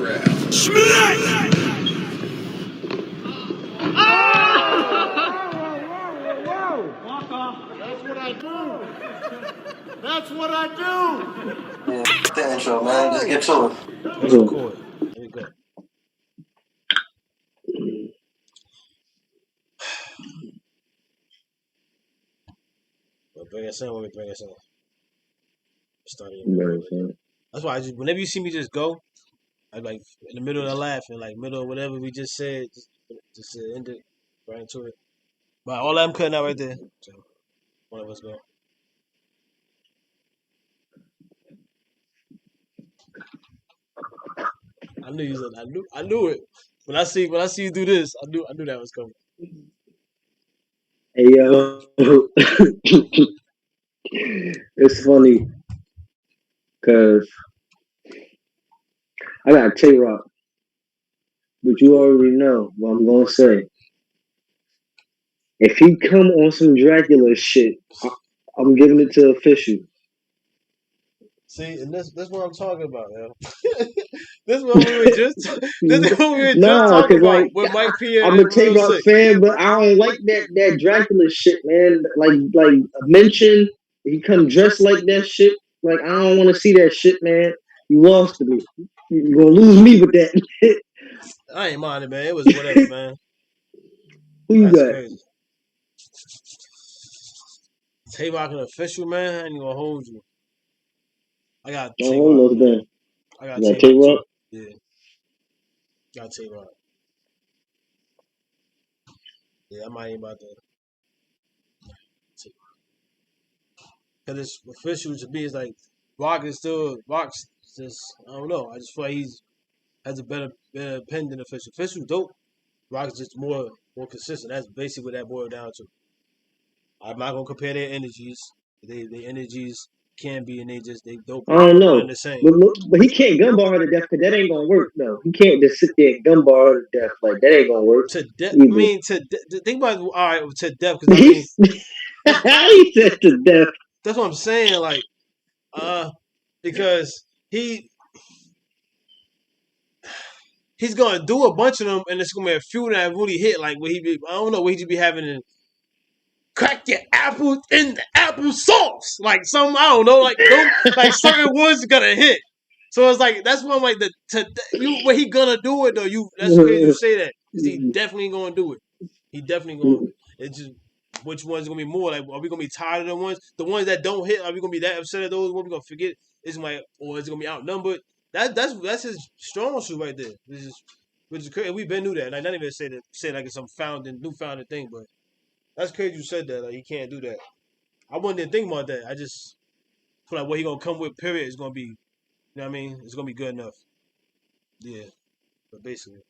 round. Walk off. That's what I do. That's what I do. Yeah, the intro, man. Just get to it. Let's record. Here we go. We'll bring us in when we bring us in. Starting. That's why I just whenever you see me just go, I like in the middle of the laughing, like middle of whatever we just said, just end it right into it. But all I'm cutting out right there. So one of us go. I knew you. I knew it. When I see you do this, I knew that was coming. Hey yo, it's funny because I got Tay Roc, but you already know what I'm gonna say. If he come on some Dracula shit, I'm giving it to official. See, and this what I'm talking about, yo. This is what we were just Nah, talking cause about like with Mike Pierre I'm a and Tay Real Roc Sick. fan, but I don't like that Dracula shit, man. Like mention he come dressed like that shit. Like I don't want to see that shit, man. You lost to me. You gonna lose me with that. I ain't minding, man. It was whatever, man. Who you That's got? crazy. Tay Roc an official, man. I ain't gonna hold you. I got Tay Roc. Hold on, I got you got Tay Tay Roc Roc? too. Yeah, got Tay Roc. Yeah, I might ain't about that. Cause it's official to me. It's like Rock's just I don't know. I just feel like he's has a better pen than official. Official dope. Rock's just more consistent. That's basically what that boiled down to. I'm not gonna compare their energies. Their energies can be and they dope. I don't One and know. the same. But he can't gumball her to death because that ain't gonna work though. He can't just sit there and gumball her to death. Like that ain't gonna work To death. I either. mean, think about it, all right to death because I mean He said to death. that's what I'm saying. Like because he's gonna do a bunch of them and it's gonna be a few that really hit. Like what he be I don't know what he be having in crack your apples in the apple sauce. Like some I don't know like them like certain words gonna hit. So it's like that's why I'm like what he gonna do it though. That's crazy you say that because he definitely gonna do it. He definitely gonna. It's just which one's gonna be more like? Are we gonna be tired of the ones that don't hit? Are we gonna be that upset at those? What we gonna forget? Is like or is it gonna be outnumbered? That's his strong suit right there. Which is crazy. We've been knew that. Like not even say like it's some newfounded thing, but that's crazy you said that. Like he can't do that. I wasn't even thinking about that. I just feel like what he gonna come with. Period is gonna be. You know what I mean? It's gonna be good enough. Yeah, but basically,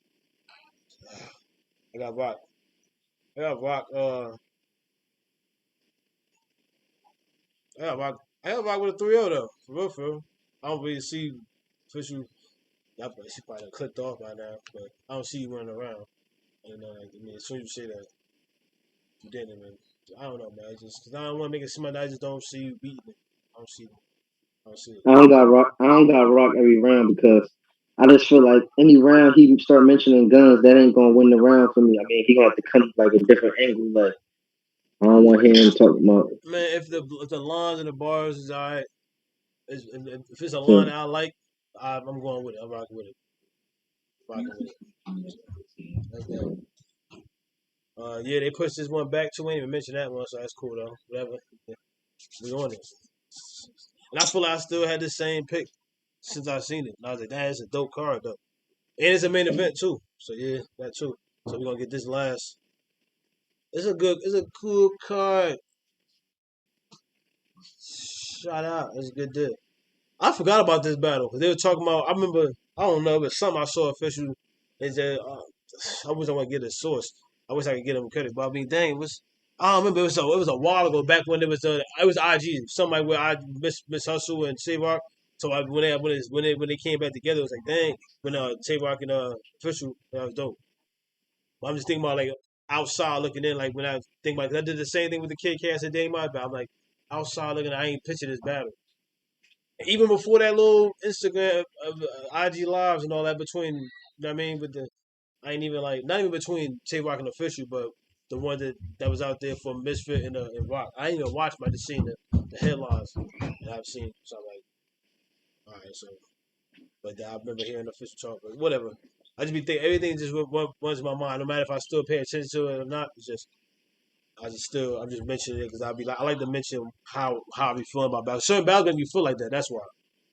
I got Rock. I got Rock. I got Rock with a 3-0 though. For real. I don't really see official. She probably done clicked off by now, but I don't see you running around. And I mean, as soon as you say that, you didn't, man. I don't know, man. Just because I don't want to make it seem like I just don't see you beating it. I don't see it. I don't see it. I don't got Rock. I don't got Rock every round because I just feel like any round he start mentioning guns, that ain't gonna win the round for me. I mean, he gonna have to come like a different angle. Like I don't want to hear him talk about. Man, if the lines and the bars is alright, if it's a line that I like, I'm going with it. I'm rocking with it. That's that. Yeah, they pushed this one back too. We ain't even mention that one, so that's cool though. Whatever. Yeah, we on it. And I feel like I still had the same pick since I seen it. And I was like, that is a dope card though. And it's a main event too. So yeah, that too. So we're gonna get this last. It's a cool card. Shout out. It's a good deal. I forgot about this battle because they were talking about. I remember. I don't know, but something I saw official. They said, I wish I would get a source. I wish I could get him credit, but I mean, dang, I don't remember. It was a while ago, back when it was IG. Somebody where I Miss Hustle and Tay Roc. So when they came back together, it was like, dang, when Tay Roc and official, that was dope. But I'm just thinking about like outside looking in, like when I think about, cause I did the same thing with the Kid Cast and Dame My, but I'm like outside looking, I ain't picture this battle. Even before that little Instagram, IG lives and all that between, you know what I mean, with the I ain't even like not even between Tay Roc and Official, but the one that was out there for Misfit and Rock. I ain't even watched, but I just seen the headlines and I've seen. So I'm like, all right, so but I remember hearing Official talk, but whatever. I just be thinking everything just runs in my mind, no matter if I still pay attention to it or not. It's just I'm just mentioning it because I be like I like to mention how I be feeling about battles. Certain battles make me feel like that. That's why,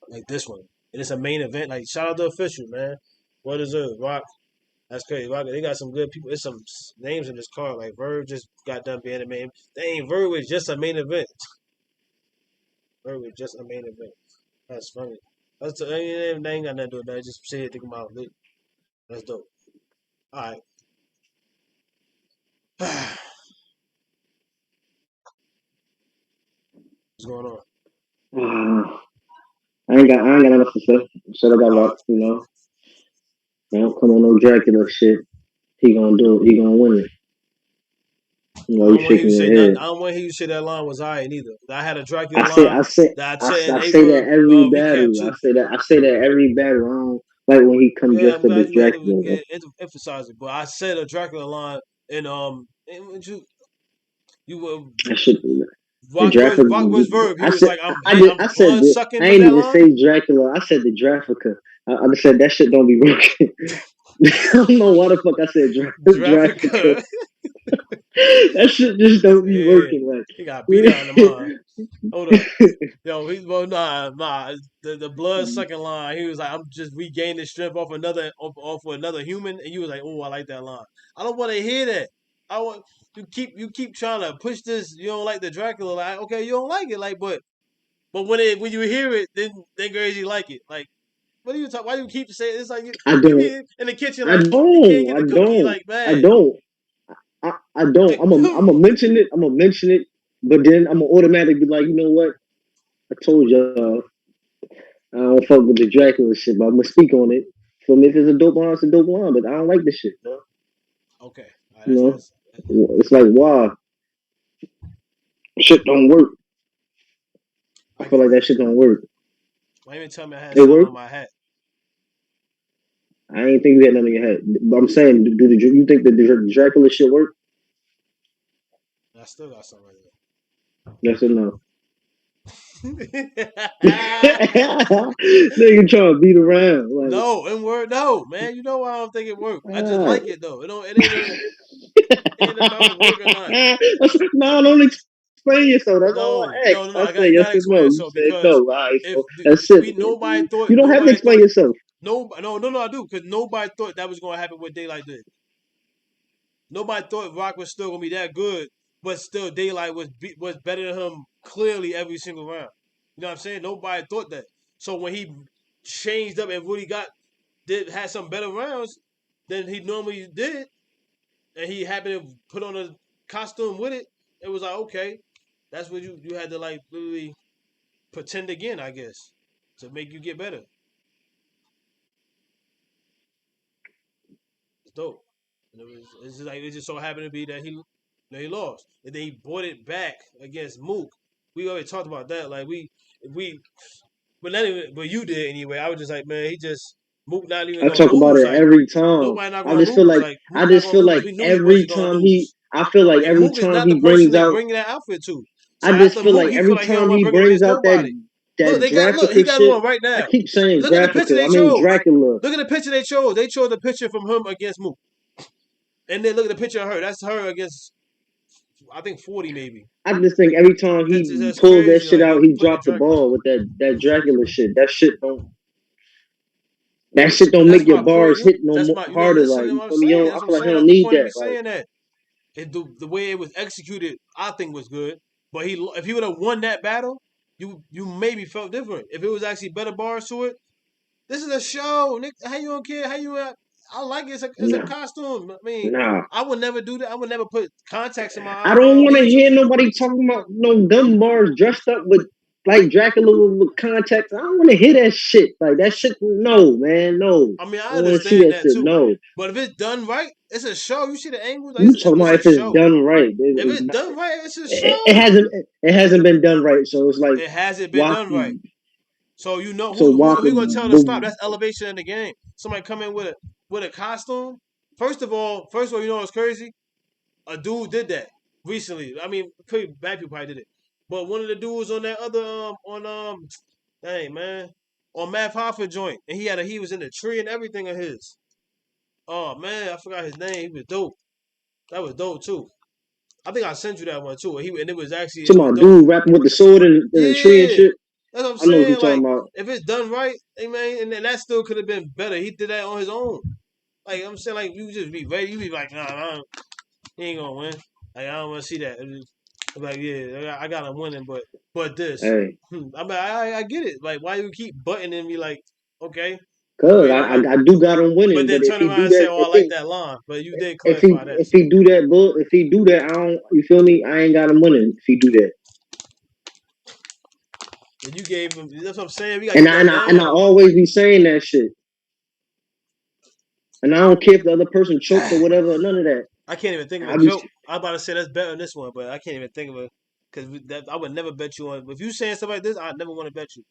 like this one, and it's a main event. Like shout out to Official, man. What is it, Rock? That's crazy. Rock, they got some good people. There's some names in this card. Like Verb just got done being a main. They ain't Verb was just a main event. Verb was just a main event. That's funny. They ain't got nothing to do with that. Just say it, think about it. That's dope. All right. What's going on? I ain't got enough to say. Said I got All luck, right. you know. Don't come on no Dracula shit. He gonna do it. He gonna win it. You I know, you don't want to hear you shaking say your nothing. head. I don't want to hear you say that line was I neither. I had a Dracula I say, line I say, that I I, said in I say that April every recap battle. too. I say that every battle. I don't like when he come Yeah, dressed I'm up glad as you were able to Dracula. Like, emphasize it. But I said a Dracula line and you were that shit. The Rock was Draffica. verb. He was like I'm I said blood that. sucking I with ain't that even line. say Dracula. I said the Draffica. I just said that shit don't be working. I don't know why the fuck I said Draffica. Draffica. That shit just don't be Yeah, working. he got beat out in the mind. Hold up. Yo, nah. The blood sucking line. He was like, I'm just regaining strength off of another human, and you was like, oh, I like that line. I don't want to hear that. I want you keep trying to push this. You don't like the Dracula line. Okay, you don't like it, like, but when you hear it, then girls you like it. Like, what are you talking? Why you keep saying it's like I you don't. be in the kitchen I like you can't don't. get I the cookie. don't. Like, I man, don't. I don't. I'm gonna mention it. I'm gonna mention it, but then I'm gonna automatically be like, you know what? I told y'all I don't fuck with the Dracula shit, but I'm gonna speak on it. So if it's a dope line, it's a dope line, but I don't like this shit. okay, all right, You know, that's it's like wow, shit don't work. I I feel get like that. that shit don't work. Why even tell me I had It something work. on my hat? I ain't think you had nothing in your head. But I'm saying, you think that the Dracula shit work? I still got something right Yes or no? there. Nigga trying to beat around like. No, in word, no, man. You know why I don't think it worked. I just Ah. like it though. It don't. It ain't about the work or not. No, don't explain yourself. That's all No, I asked. no, no, no. I said You yes gotta or explain no. You yourself said no. because All right, if so that's it. we You don't have to nobody explain thought yourself. no, I do because nobody thought that was gonna happen with Daylight did. Nobody thought Rock was still gonna be that good, but still Daylight was better than him clearly every single round. You know what I'm saying? Nobody thought that. So when he changed up and really had some better rounds than he normally did, and he happened to put on a costume with it, it was like okay, that's what you had to like literally pretend again, I guess, to make you get better. It's dope. And it's just like it just so happened to be that he lost, and then he brought it back against Mook. We already talked about that. Like we, but not even, but you did anyway. I was just like, man, he just Mook not even I gonna talk about lose. it Like every time. nobody not I gonna just feel lose. like Like Mook not gonna lose. We knew he wasn't gonna lose. I feel like And every Mook is time not the he person brings to out bring that outfit to. I So just after feel Mook, like he feel every like he don't time want to he bring it brings against out nobody. that Look, he Draffica got it shit, on right I now. keep saying Look at the picture Draffica. they I mean chose. Dracula. Look at the picture they chose. They chose the picture from him against Mook. And then look at the picture of her. That's her against I think 40 maybe. I just think every time he That's pulls that crazy. shit Like out, yo, he he putting the dropped the Dracula. ball with that Dracula shit. That shit don't That's make your my point. bars hit no That's more my you don't harder. listen Like to you what I'm feel me? You saying. don't, I That's what I'm feel like he saying. don't That's the need point of that. me saying that. The way it was executed, I think was good. But if he would have won that battle, you maybe felt different. If it was actually better bars to it, this is a show, Nick. How you don't care? How you? I like it. It's a Nah, costume. I mean, nah. I would never do that. I would never put contacts in my I eye if I don't don't want to need hear to. nobody talking about no dumb bars dressed up with like Dracula with contacts. I don't want to hear that shit. Like that shit. No, man. No. I mean, I I don't want to see understand that that shit. too. No. But if it's done right, it's a show. You see the angles? Like, You talking it's about a if it's show. done right? If it's done right, it's a It show. hasn't. It hasn't been done right. So it's like It hasn't been why? done right. So you know So who you gonna tell to stop? Walker, That's elevation in the game. Somebody come in with a costume. First of all, you know what's crazy? A dude did that recently. I mean, bad people probably did it, but one of the dudes on that other dang man, on Math Hoffa joint, and he was in the tree and everything of his. Oh man, I forgot his name. He was dope. That was dope too. I think I sent you that one too. And it was actually it come was on, dope. dude, rapping with the sword in the tree and Yeah, shit. that's what I'm I know what you're saying. talking Like about. if it's done right, hey man, and then that still could have been better. He did that on his own. Like I'm saying, like you just be ready. You be like, nah, he ain't gonna win. Like I don't want to see that. I'm like yeah, I got him winning, but this. Hey, I mean, I get it. Like why you keep butting and be like, okay, cause great, all right. I do got him But winning, then but if turn he around do and say, that, oh, I like that line. But you did clarify that. if So. he do that, if he do that, I don't. You feel me? I ain't got him winning if he do that. And you gave him. That's what I'm saying. We gotta get that And I down. always be saying that shit. And I don't care if the other person choked or whatever, none of that. I can't even think of a I be joke. I'm about to say that's better than this one, but I can't even think of it because I would never bet you on. If you saying stuff like this, I'd never want to bet you.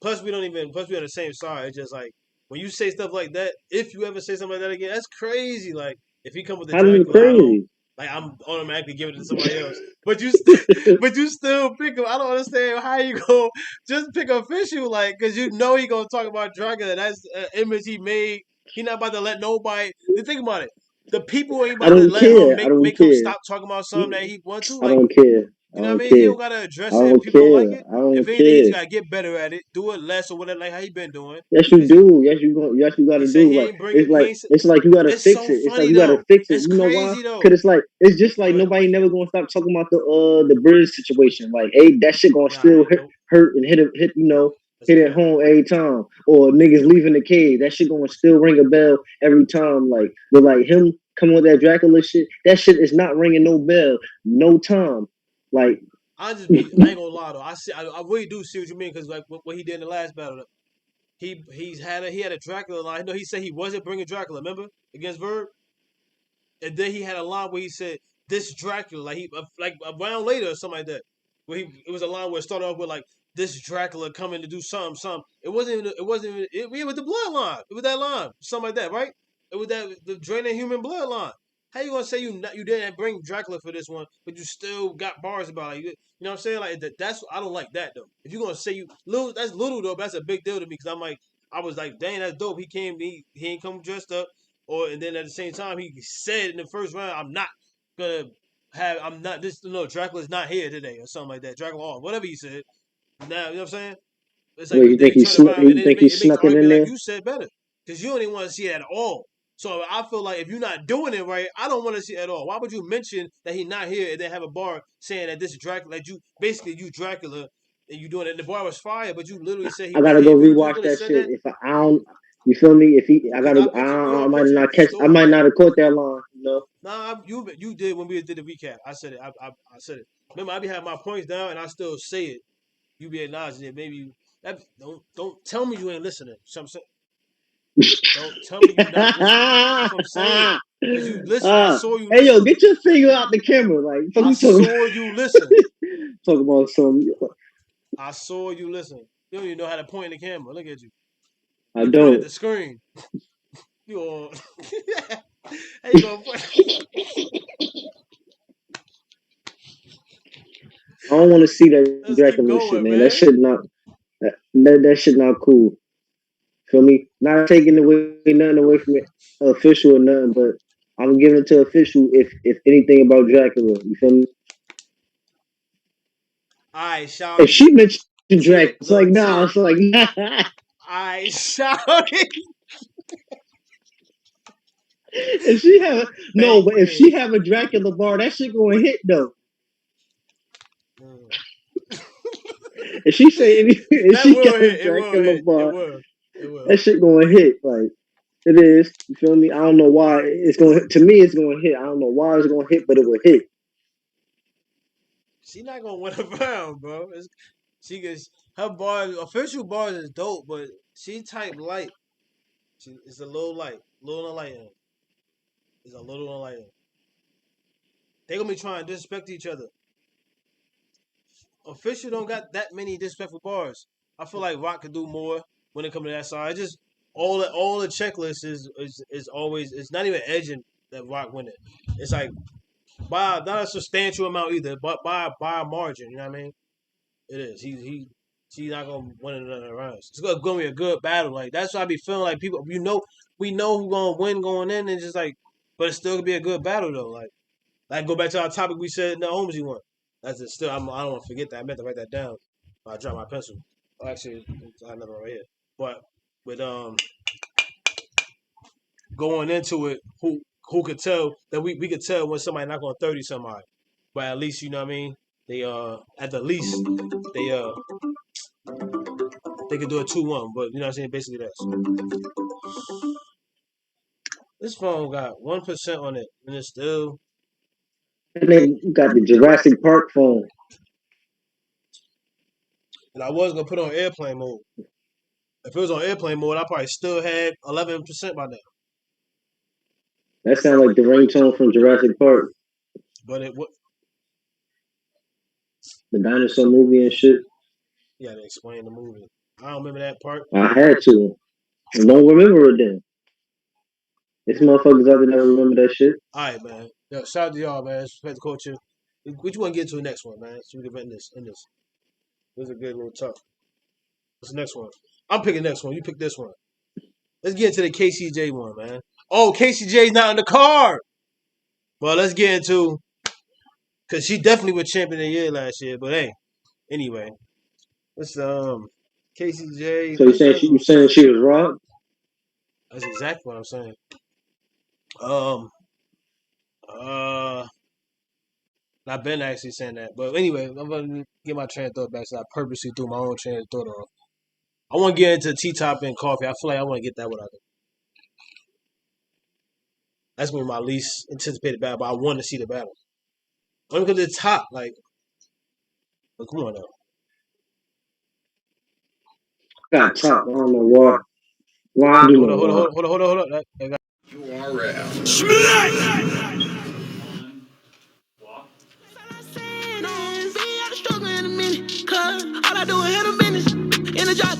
Plus, we don't even. Plus, we on the same side. It's just like when you say stuff like that. If you ever say something like that again, that's crazy. Like if he come with the how did it Dracula, I don't. crazy? Like I'm automatically giving it to somebody else. But you still, but you still pick him. I don't understand how you go just pick official like because you know he gonna talk about Dracula. That's an image he made. He not about to let nobody. Think about it. The people ain't I about to don't let him care. I don't make him care. stop talking about something that he want to. I Like don't care. I you know what don't I mean? He care. don't gotta I address it if don't people don't like care. it. I don't If anything, he just care. gotta get better at it, do it less or whatever, like how he been doing. Yes, you Because do. Yes, you go. Yes, you got he to said do. he Like ain't bringing. He ain't. it's like you got to It's fix so it. It's like funny you got to though. fix it. It's You know why? crazy though. Cause it's just like Go ahead. nobody never gonna stop talking about the bridge situation. Like, hey, that shit gonna Nah, still nope. hurt and hit. You know, That's a hit it fact. home every time. Or niggas leaving the cave. That shit gonna still ring a bell every time. Like, but like him coming with that Dracula shit. That shit is not ringing no bell. No time. Like. I just be. I ain't gonna lie though. I see. I really do see what you mean because like what he did in the last battle. He had a Dracula line. No, he said he wasn't bringing Dracula. Remember against Verb, and then he had a line where he said this Dracula like a round later or something like that. Where it was a line where it started off with like this Dracula coming to do something. It wasn't even. It wasn't even. It was the bloodline. It was that line, something like that, right? It was that the draining human bloodline. How you gonna say you didn't bring Dracula for this one, but you still got bars about it? You know what I'm saying? Like that's I don't like that though. If you're gonna say you little, that's little though. But that's a big deal to me because I'm like I was like, dang, that's dope. He ain't come dressed up, or and then at the same time he said in the first round, gonna I'm not this no Dracula's not here today or something like that. Dracula off, whatever he said. Now you know what I'm saying? It's like, Wait, but then you turn around and you then think he it makes the snuck it in argument like there? you said better because you don't even want to see it at all. So I feel like if you're not doing it right, I don't want to see it at all. Why would you mention that he's not here and then have a bar saying that this is Dracula? Like you basically you Dracula and you doing it. And the bar was fire, but you literally said he I gotta wasn't go here. Would you just rewatch really that said shit. that? If I don't, you feel me? If he, I You gotta, got pictures? You I got might pictures? not You catch. I store them, might right? not have caught that line. You know. Nah, you did when we did the recap. I said it. I said it. Remember, I be having my points down and I still say it. You be acknowledging it. Maybe don't tell me you ain't listening. So I'm saying, don't tell me you not listening. That's what I'm saying. Cause you listen. I saw you Hey yo, listen. get your finger out the camera. Like, fuck I you talking, saw you listen. talking about some. I saw you listen. You don't even know how to point the camera. Look at you. I You point at don't. the screen. You all. How you gonna point? I don't want to see that Let's keep Dracula shit, going, man. That man. shit not. That shit not cool. Feel me? Not taking away nothing away from it, official or nothing, but I'm giving it to official if anything about Dracula. You feel me? I If shouty. she mentioned See Dracula, it. it's like Look. See nah. it. It's like nah. I shouty. If she have a, no, Bang but if she bang. have a Dracula bar, that shit going to hit though. Mm. If she say any, if That she will got a hit. It will Dracula hit. It bar, will. It will. that shit going to hit. Like it is. You feel me? I don't know why it's going. To me, it's going to hit. I don't know why it's going to hit, but it will hit. She not gonna win a round, bro. She gets her bars. Official bars is dope, but she type light. It's a little light, little enlightened. It's a little enlightened. They gonna be trying to disrespect each other. Official don't got that many disrespectful bars. I feel like Rock could do more when it comes to that side. It's just all the checklist is always it's not even edging that Rock winning. It's like by not a substantial amount either, but by a margin. You know what I mean? It is. He's not gonna win another round. It's gonna be a good battle. Like that's why I be feeling like people. We know who's gonna win going in, and just like, but it's still gonna be a good battle though. Like go back to our topic we said no Holmesy won. That's it. Still, I don't want to forget that. I meant to write that down. I dropped my pencil. Actually, I have another right here. But with going into it, who could tell that we could tell when somebody not gonna 30 somebody. But at least you know what I mean. They at the least they could do a 2-1. But you know what I'm saying. Basically that's this phone got 1% on it, and it's still. And then you got the Jurassic Park phone. And I was gonna put on airplane mode. If it was on airplane mode, I probably still had 11% by now. That sounds like the ringtone from Jurassic Park. But it would. The dinosaur movie and shit. You gotta explain the movie. I don't remember that part. I had to. I don't remember it then. This motherfuckers out there never remember that shit. Alright, man. Yo, shout out to y'all, man. Respect the culture. What you want to get to the next one, man? So we can end this. This was a good little talk. What's the next one? I'm picking the next one. You pick this one. Let's get into the KCJ one, man. Oh, KCJ's not in the card. Well, let's get into because she definitely was champion of the year last year. But hey, anyway, let's KCJ. So you saying she was wrong? That's exactly what I'm saying. I've been actually saying that, but anyway, I'm gonna get my train of thought back. So I purposely threw my own train of thought off. I want to get into T-Top and coffee. I feel like I want to get that one out. That's gonna be my least anticipated battle, but I want to see the battle. Only because it's top, like, but come on now. Got top. I don't know why. Why I do Hold on. You are out. All I do is handle business in the drop